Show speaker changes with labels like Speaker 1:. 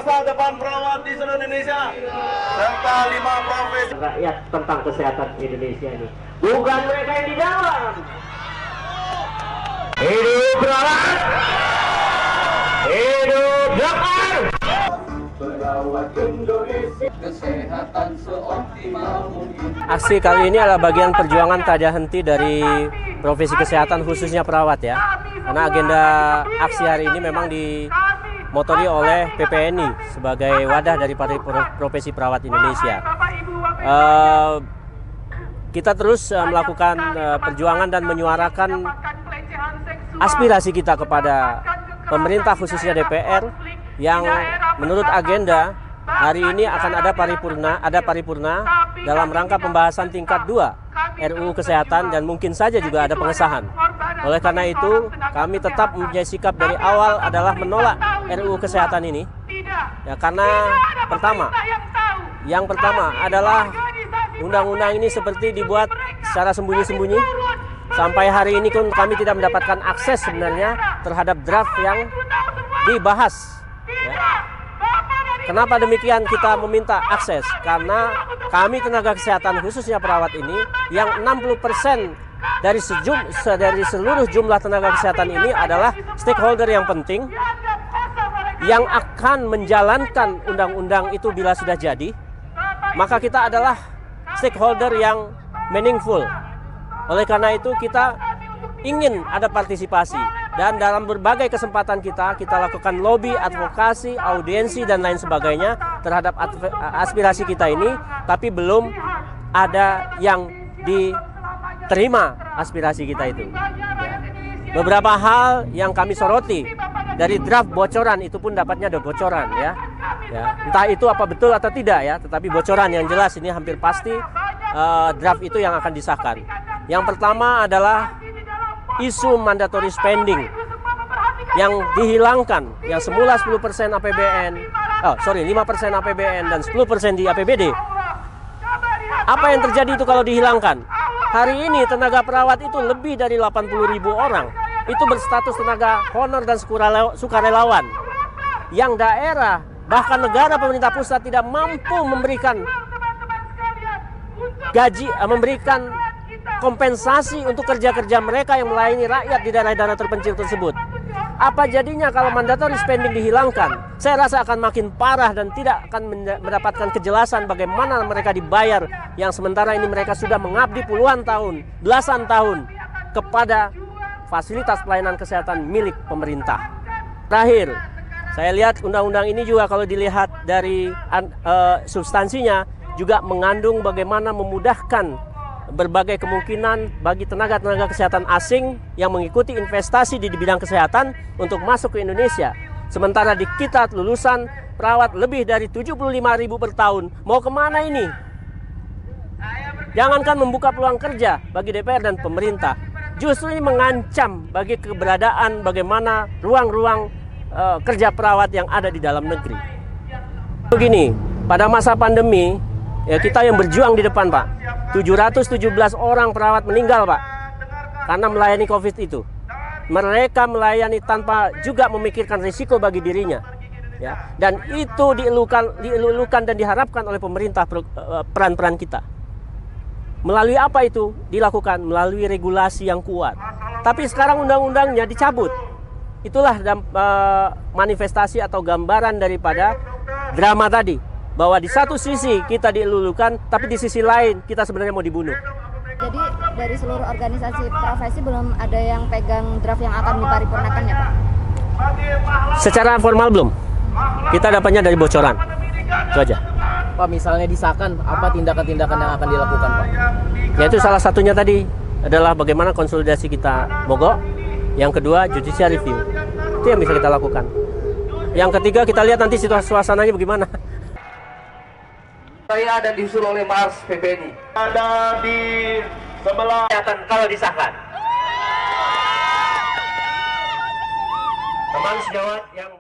Speaker 1: masa depan perawat di seluruh Indonesia serta 5 profesi
Speaker 2: rakyat tentang kesehatan Indonesia ini, bukan mereka yang di dalam. Hidup perawat, hidup dokter. Aksi kali ini adalah bagian perjuangan tak henti dari profesi kesehatan khususnya perawat ya. Karena agenda aksi hari ini memang dimotori oleh PPNI sebagai wadah dari profesi perawat Indonesia. Kita terus melakukan perjuangan dan menyuarakan aspirasi kita kepada pemerintah khususnya DPR yang menurut agenda hari ini akan ada paripurna dalam rangka pembahasan tingkat 2 RUU Kesehatan dan mungkin saja juga ada pengesahan. Oleh karena itu, kami tetap mempunyai sikap dari awal adalah menolak RUU Kesehatan ini. Ya, karena yang pertama adalah undang-undang ini seperti dibuat secara sembunyi-sembunyi. Sampai hari ini pun kami tidak mendapatkan akses sebenarnya terhadap draft yang dibahas. Ya. Kenapa demikian kita meminta akses? Karena kami tenaga kesehatan khususnya perawat ini yang 60% dari seluruh jumlah tenaga kesehatan ini adalah stakeholder yang penting yang akan menjalankan undang-undang itu bila sudah jadi, maka kita adalah stakeholder yang meaningful. Oleh karena itu kita ingin ada partisipasi dan dalam berbagai kesempatan kita lakukan lobby, advokasi, audiensi dan lain sebagainya terhadap aspirasi kita ini, tapi belum ada yang diterima aspirasi kita itu. Beberapa hal yang kami soroti dari draft bocoran itu pun dapatnya ada bocoran ya. Entah itu apa betul atau tidak ya, tetapi bocoran yang jelas ini hampir pasti draft itu yang akan disahkan. Yang pertama adalah isu mandatory spending yang dihilangkan, yang semula 10% APBN, 5% APBN dan 10% di APBD. Apa yang terjadi itu kalau dihilangkan? Hari ini tenaga perawat itu lebih dari 80.000 orang. Itu berstatus tenaga honor dan sukarelawan. Yang daerah, bahkan negara pemerintah pusat tidak mampu memberikan gaji, memberikan kompensasi untuk kerja-kerja mereka yang melayani rakyat di daerah-daerah terpencil tersebut. Apa jadinya kalau mandatory spending dihilangkan? Saya rasa akan makin parah dan tidak akan mendapatkan kejelasan bagaimana mereka dibayar yang sementara ini mereka sudah mengabdi puluhan tahun, belasan tahun kepada fasilitas pelayanan kesehatan milik pemerintah. Terakhir, saya lihat undang-undang ini juga kalau dilihat dari substansinya juga mengandung bagaimana memudahkan berbagai kemungkinan bagi tenaga-tenaga kesehatan asing yang mengikuti investasi di bidang kesehatan untuk masuk ke Indonesia. Sementara di kita lulusan perawat lebih dari 75.000 per tahun. Mau kemana ini? Jangankan membuka peluang kerja bagi DPR dan pemerintah, justru ini mengancam bagi keberadaan bagaimana ruang-ruang kerja perawat yang ada di dalam negeri. Begini, pada masa pandemi, ya kita yang berjuang di depan Pak, 717 orang perawat meninggal Pak, karena melayani COVID itu. Mereka melayani tanpa juga memikirkan risiko bagi dirinya, ya. Dan itu dielulukan dan diharapkan oleh pemerintah peran-peran kita. Melalui apa itu dilakukan? Melalui regulasi yang kuat. Tapi sekarang undang-undangnya dicabut. Itulah manifestasi atau gambaran daripada drama tadi. Bahwa di satu sisi kita dielulukan, tapi di sisi lain kita sebenarnya mau dibunuh.
Speaker 3: Jadi dari seluruh organisasi profesi belum ada yang pegang draft yang akan diparipurnakan ya Pak?
Speaker 2: Secara formal belum. Kita dapatnya dari bocoran. Itu aja.
Speaker 4: Pak, misalnya disahkan, apa tindakan-tindakan yang akan dilakukan Pak?
Speaker 2: Yaitu salah satunya tadi adalah bagaimana konsolidasi kita mogok. Yang kedua, judicial review. Itu yang bisa kita lakukan. Yang ketiga, kita lihat nanti situasi suasananya bagaimana.
Speaker 1: saya dan disusul oleh Mars PPNI. Ada di sebelah
Speaker 2: Kalau disahkan. Teman sejawat yang